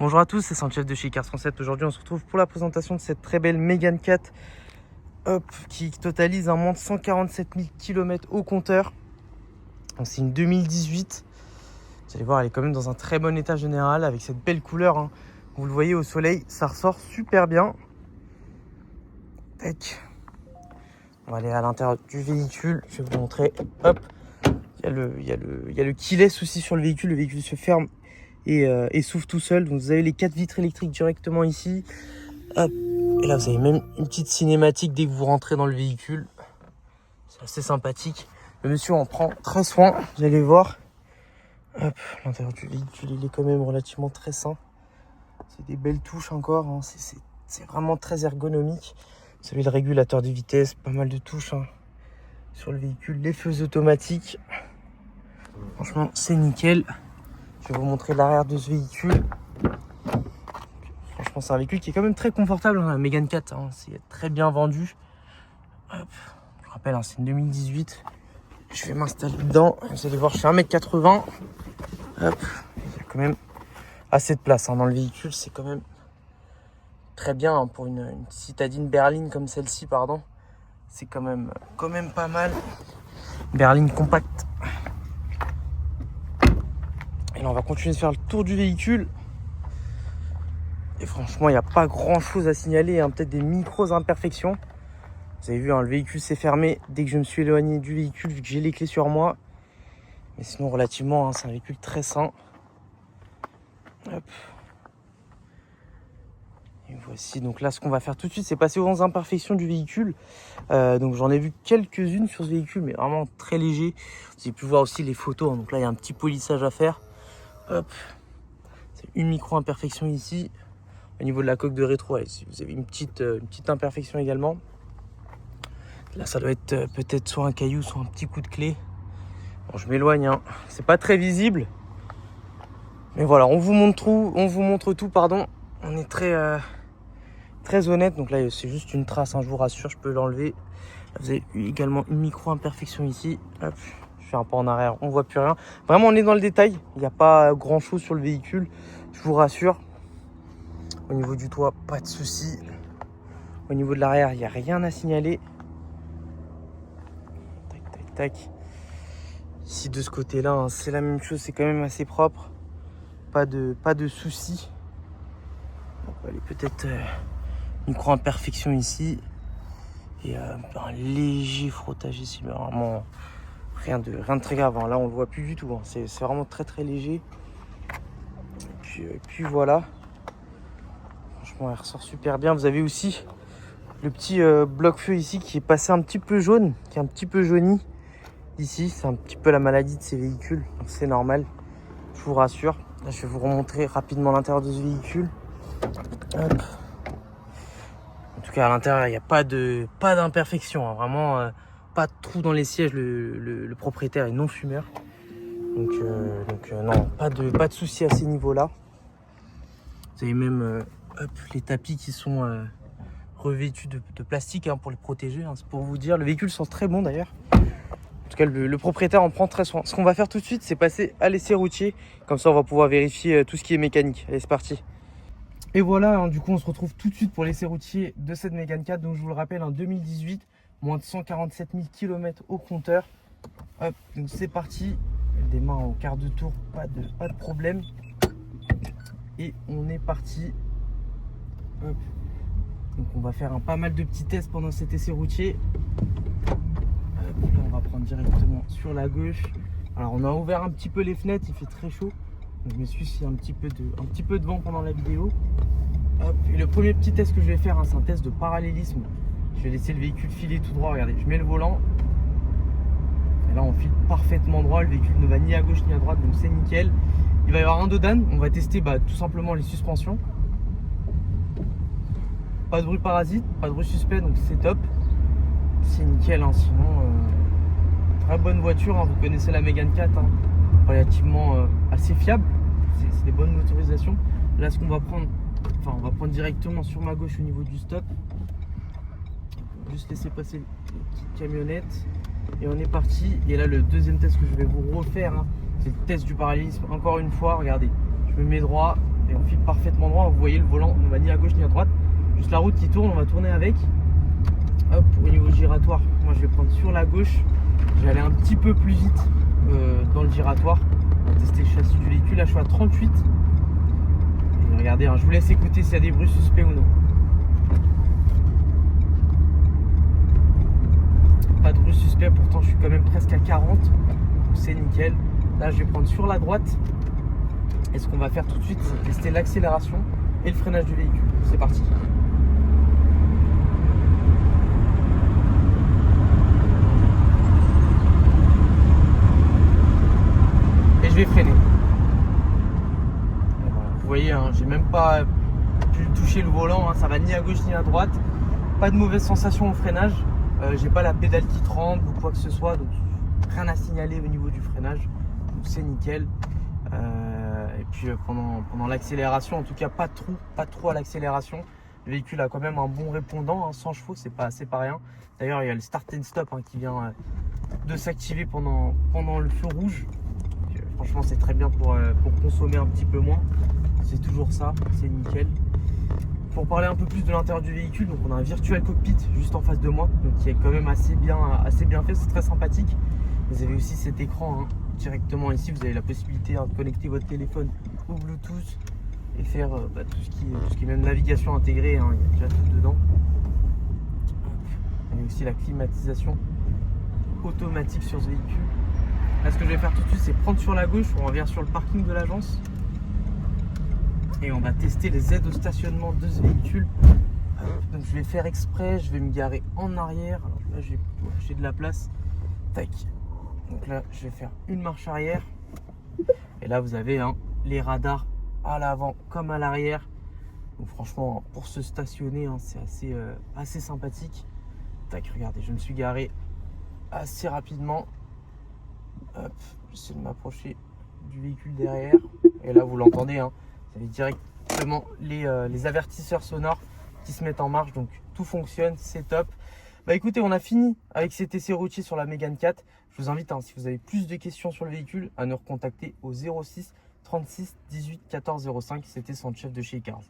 Bonjour à tous, c'est Sanchez de chez Cars Concept. Aujourd'hui, on se retrouve pour la présentation de cette très belle Mégane 4 qui totalise un moins de 147 000 km au compteur. C'est une 2018. Vous allez voir, elle est quand même dans un très bon état général avec cette belle couleur. Hein. Vous le voyez au soleil, ça ressort super bien. Tac. On va aller à l'intérieur du véhicule. Je vais vous montrer. Hop. Il y a le keyless aussi sur le véhicule. Le véhicule se ferme et s'ouvre tout seul. Donc vous avez les 4 vitres électriques directement ici. Hop. Et là vous avez même une petite cinématique dès que vous rentrez dans le véhicule. C'est assez sympathique. Le monsieur en prend très soin, vous allez voir. Hop, l'intérieur du véhicule il est quand même relativement très sain. C'est des belles touches encore, hein. C'est vraiment très ergonomique. Vous avez le régulateur de vitesse, pas mal de touches hein, sur le véhicule. Les feux automatiques. Franchement c'est nickel. Je vais vous montrer l'arrière de ce véhicule. Franchement, c'est un véhicule qui est quand même très confortable, hein, la Mégane 4. Hein, c'est très bien vendu. Hop, je rappelle, hein, c'est une 2018. Je vais m'installer dedans. Vous allez voir, je fais 1m80. Hop, il y a quand même assez de place hein, dans le véhicule. C'est quand même très bien hein, pour une citadine berline comme celle-ci, pardon. C'est quand même pas mal. Berline compacte. Et là, on va continuer de faire le tour du véhicule. Et franchement, il n'y a pas grand chose à signaler, hein, peut-être des micros imperfections. Vous avez vu, hein, le véhicule s'est fermé dès que je me suis éloigné du véhicule, vu que j'ai les clés sur moi. Mais sinon, relativement, hein, c'est un véhicule très sain. Hop. Et voici, donc là, ce qu'on va faire tout de suite, c'est passer aux imperfections du véhicule. Donc j'en ai vu quelques-unes sur ce véhicule, mais vraiment très léger. Vous avez pu voir aussi les photos, hein, donc là, il y a un petit polissage à faire. Hop. C'est une micro-imperfection ici. Au niveau de la coque de rétro, vous avez une petite imperfection également. Là, ça doit être peut-être soit un caillou, soit un petit coup de clé. Bon, je m'éloigne, hein. C'est pas très visible. Mais voilà, on vous montre tout, pardon. On est très honnête. Donc là, c'est juste une trace, hein, je vous rassure, je peux l'enlever. Vous avez également une micro-imperfection ici. Hop, je fais un pas en arrière, on voit plus rien. Vraiment, on est dans le détail. Il n'y a pas grand-chose sur le véhicule, je vous rassure. Au niveau du toit, pas de souci. Au niveau de l'arrière, il n'y a rien à signaler. Tac, tac, tac. Ici, de ce côté-là, hein, c'est la même chose. C'est quand même assez propre. Pas de souci. On va aller peut-être micro-imperfection ici. Et un léger frottage ici. Mais vraiment, rien de très grave. Hein. Là, on le voit plus du tout. Hein. C'est vraiment très léger. Et puis voilà. Franchement, elle ressort super bien. Vous avez aussi le petit bloc-feu ici qui est passé un petit peu jaune, qui est un petit peu jauni. Ici, c'est un petit peu la maladie de ces véhicules, donc c'est normal, je vous rassure. Là, je vais vous remontrer rapidement l'intérieur de ce véhicule. Hop. En tout cas, à l'intérieur, il n'y a pas d'imperfection, hein. Vraiment pas de trou dans les sièges. Le propriétaire est non fumeur, donc non, pas de souci à ces niveaux-là. Vous avez même les tapis qui sont revêtus de plastique hein, pour les protéger. Hein, c'est pour vous dire, le véhicule sent très bon d'ailleurs. En tout cas, le propriétaire en prend très soin. Ce qu'on va faire tout de suite, c'est passer à l'essai routier. Comme ça, on va pouvoir vérifier tout ce qui est mécanique. Allez, c'est parti. Et voilà, hein, du coup, on se retrouve tout de suite pour l'essai routier de cette Mégane 4. Donc, je vous le rappelle, en 2018, moins de 147 000 km au compteur. Hop, donc c'est parti. Elle démarre en quart de tour, pas de problème. Et on est parti. Hop. Donc, on va faire pas mal de petits tests pendant cet essai routier. Là, on va prendre directement sur la gauche. Alors on a ouvert un petit peu les fenêtres, il fait très chaud. Donc, je me suis mis un petit peu de vent pendant la vidéo. Hop. Et le premier petit test que je vais faire, hein, c'est un test de parallélisme. Je vais laisser le véhicule filer tout droit. Regardez, je mets le volant. Et là on file parfaitement droit. Le véhicule ne va ni à gauche ni à droite, donc c'est nickel. Il va y avoir un dodan. On va tester tout simplement les suspensions. Pas de bruit parasite, pas de bruit suspect, donc c'est top. C'est nickel, hein. Sinon très bonne voiture, hein. Vous connaissez la Mégane 4, hein. Relativement assez fiable, c'est des bonnes motorisations. Là ce qu'on va prendre, on va prendre directement sur ma gauche au niveau du stop. On va juste laisser passer les petites camionnettes et on est parti. Et là le deuxième test que je vais vous refaire, hein, c'est le test du parallélisme. Encore une fois, regardez, je me mets droit, et on file parfaitement droit. Vous voyez le volant, on ne va ni à gauche ni à droite. Juste la route qui tourne, on va tourner avec. Hop, au niveau giratoire, moi je vais prendre sur la gauche. Je vais aller un petit peu plus vite dans le giratoire. On va tester le châssis du véhicule. Là je suis à 38. Et regardez, hein, je vous laisse écouter s'il y a des bruits suspects ou non. Pas de bruit suspect, pourtant je suis quand même presque à 40. Donc c'est nickel. Là je vais prendre sur la droite. Et ce qu'on va faire tout de suite, c'est tester l'accélération et le freinage du véhicule. C'est parti. Et je vais freiner. Voilà. Vous voyez, hein, j'ai même pas pu toucher le volant, hein, ça va ni à gauche ni à droite. Pas de mauvaise sensation au freinage. J'ai pas la pédale qui tremble ou quoi que ce soit, donc rien à signaler au niveau du freinage. Donc c'est nickel. Et puis pendant l'accélération, en tout cas pas trop à l'accélération. Le véhicule a quand même un bon répondant, hein, 100 chevaux, c'est pas rien. D'ailleurs il y a le start and stop, hein, qui vient de s'activer pendant le feu rouge. Franchement c'est très bien pour consommer un petit peu moins. C'est toujours ça, c'est nickel. Pour parler un peu plus de l'intérieur du véhicule, donc on a un virtual cockpit juste en face de moi, donc qui est quand même assez bien fait, c'est très sympathique. Vous avez aussi cet écran, hein, directement ici, vous avez la possibilité, hein, de connecter votre téléphone au Bluetooth et faire tout ce qui est même navigation intégrée, hein, il y a déjà tout dedans. Il y a aussi la climatisation automatique sur ce véhicule. Là, ce que je vais faire tout de suite, c'est prendre sur la gauche, on revient sur le parking de l'agence et on va tester les aides au stationnement de ce véhicule. Donc je vais faire exprès, je vais me garer en arrière. Alors là j'ai de la place. Tac. Donc là je vais faire une marche arrière. Et là vous avez, hein, les radars à l'avant comme à l'arrière. Donc franchement pour se stationner, hein, c'est assez sympathique. Tac, regardez, je me suis garé assez rapidement. Hop, j'essaie de m'approcher du véhicule derrière. Et là vous l'entendez, hein, vous avez directement les avertisseurs sonores qui se mettent en marche, donc tout fonctionne, c'est top. Bah écoutez, on a fini avec cet essai routier sur la Mégane 4. Je vous invite, hein, si vous avez plus de questions sur le véhicule, à nous recontacter au 06 36 18 14 05. C'était Sandchef de chez Cars.